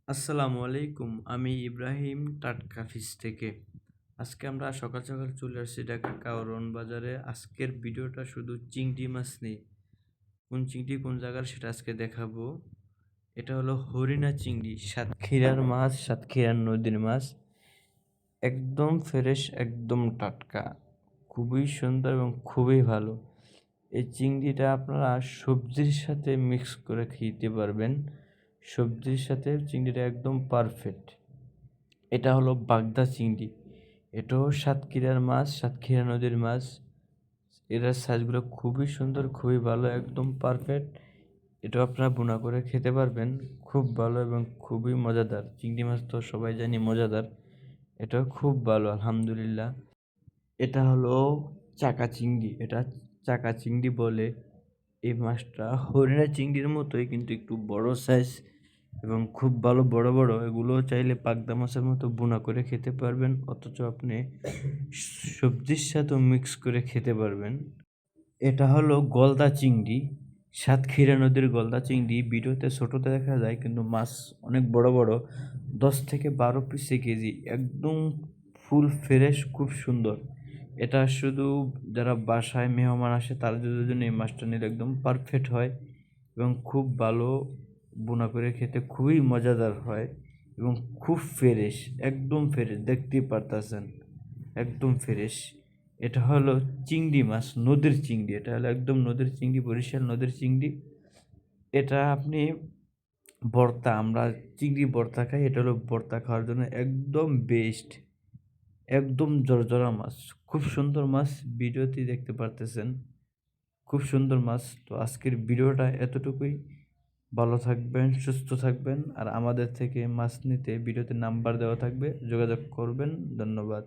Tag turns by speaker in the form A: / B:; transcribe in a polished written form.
A: আসসালামু আলাইকুম। আমি ইব্রাহিম টাটকা ফিশ থেকে। আজকে আমরা সকাল সকাল চলে আসছি ঢাকা কারওয়ান বাজারে। আজকের ভিডিওটা শুধু চিংড়ি মাছ নিয়ে। কোন চিংড়ি কোন জায়গার সেটা আজকে দেখাবো। এটা হলো হরিণা চিংড়ি, সাতক্ষীরার মাছ, সাতক্ষীরার নদীর মাছ। একদম ফ্রেশ, একদম টাটকা, খুবই সুন্দর এবং খুবই ভালো। এই চিংড়িটা আপনারা সবজির সাথে মিক্স করে খেতে পারবেন। সবজির সাথে চিংড়িটা একদম পারফেক্ট। এটা হলো বাগদা চিংড়ি। এটাও সাতক্ষীরার মাছ, সাতক্ষীরা নদীর মাছ। এটার সাইজগুলো খুবই সুন্দর, খুবই ভালো, একদম পারফেক্ট। এটাও আপনারা ভুনা করে খেতে পারবেন, খুব ভালো এবং খুবই মজাদার। চিংড়ি মাছ তো সবাই জানি মজাদার, এটাও খুব ভালো আলহামদুলিল্লাহ। এটা হলো চাকা চিংড়ি, এটা চাকা চিংড়ি বলে। এই মাছটা হরিণা চিংড়ির মতোই, কিন্তু একটু বড় সাইজ এবং খুব ভালো বড় বড়। এগুলো চাইলে পাগদা মাছের মতো ভুনা করে খেতে পারবেন, অথচ আপনি সবজির সাথেও মিক্স করে খেতে পারবেন। এটা হলো গলদা চিংড়ি, সাতক্ষীরা নদীর গলদা চিংড়ি। ভিডিওতে ছোটোতে দেখা যায়, কিন্তু মাছ অনেক বড় বড়, 10 থেকে 12 পিসে কেজি, একদম ফুল ফ্রেশ, খুব সুন্দর। এটা শুধু যারা বাসায় মেহমান আসে তাদের জন্য এই মাছটা নিলে একদম পারফেক্ট হয় এবং খুব ভালো। বোনা করে খেতে খুবই মজাদার হয় এবং খুব ফ্রেশ, একদম ফ্রেশ, দেখতেই পারতেছেন, একদম ফ্রেশ। এটা হলো চিংড়ি মাছ, নদীর চিংড়ি। এটা হলো একদম নদীর চিংড়ি, বরিশাল নদীর চিংড়ি। এটা আপনি ভর্তা, আমরা চিংড়ি ভর্তা খাই, এটা হলো ভর্তা খাওয়ার জন্য একদম বেস্ট। একদম জরজরা মাছ, খুব সুন্দর মাছ, ভিডিওতে দেখতে পারতেছেন, খুব সুন্দর মাছ। তো আজকের ভিডিওটা এতটুকুই। ভালো থাকবেন, সুস্থ থাকবেন, আর আমাদের থেকে মাছ নিতে ভিডিওতে নাম্বার দেওয়া থাকবে, যোগাযোগ করবেন। ধন্যবাদ।